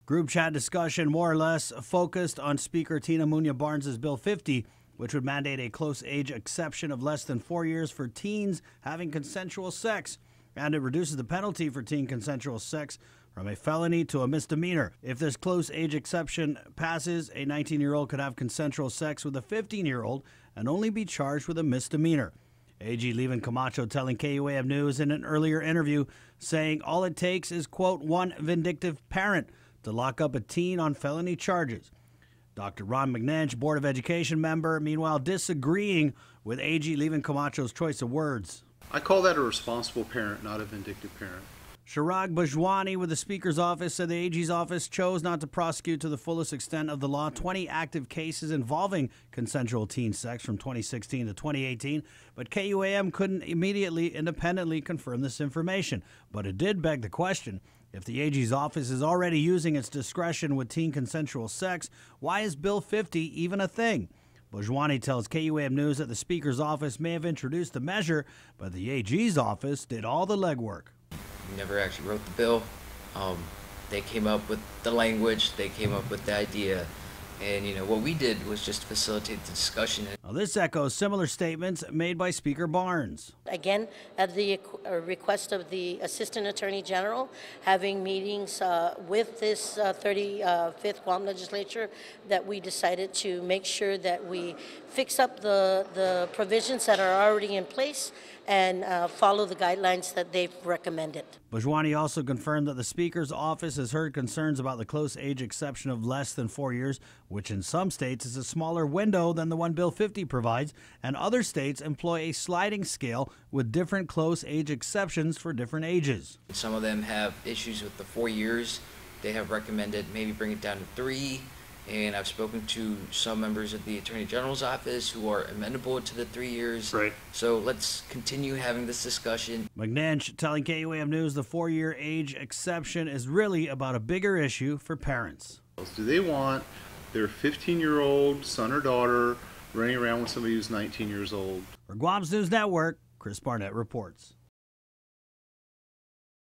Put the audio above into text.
Group chat discussion more or less focused on Speaker Tina Muñoz-Barnes' Bill 50, which would mandate a close age exception of less than 4 years for teens having consensual sex. And it reduces the penalty for teen consensual sex from a felony to a misdemeanor. If this close age exception passes, a 19-year-old could have consensual sex with a 15-year-old and only be charged with a misdemeanor. AG Levin Camacho telling KUAM News in an earlier interview, saying all it takes is, quote, one vindictive parent to lock up a teen on felony charges. Dr. Ron McNench, Board of Education member, meanwhile disagreeing with AG Levin Camacho's choice of words. I call that a responsible parent, not a vindictive parent. Chirag Bajwani with the Speaker's office said the AG's office chose not to prosecute to the fullest extent of the law 20 active cases involving consensual teen sex from 2016 to 2018, but KUAM couldn't immediately independently confirm this information. But it did beg the question, if the AG's office is already using its discretion with teen consensual sex, why is Bill 50 even a thing? Bajwani tells KUAM News that the Speaker's office may have introduced the measure, but the AG's office did all the legwork. We never actually wrote the bill. They came up with the language, they came up with the idea, and what we did was just facilitate the discussion. Now, this echoes similar statements made by Speaker Barnes. Again, at the request of the Assistant Attorney General, having meetings with this 35th Guam legislature, that we decided to make sure that we fix up the provisions that are already in place and follow the guidelines that they've recommended. Bajwani also confirmed that the Speaker's office has heard concerns about the close age exception of less than 4 years, which in some states is a smaller window than the one Bill 50 provides, and other states employ a sliding scale with different close age exceptions for different ages. Some of them have issues with the 4 years. They have recommended maybe bring it down to 3. And I've spoken to some members of the Attorney General's office who are amenable to the 3 years. Right. So let's continue having this discussion. McNench telling KUAM News the 4-year age exception is really about a bigger issue for parents. Do they want their 15-year-old son or daughter running around with somebody who's 19 years old? For Guam's News Network, Chris Barnett reports.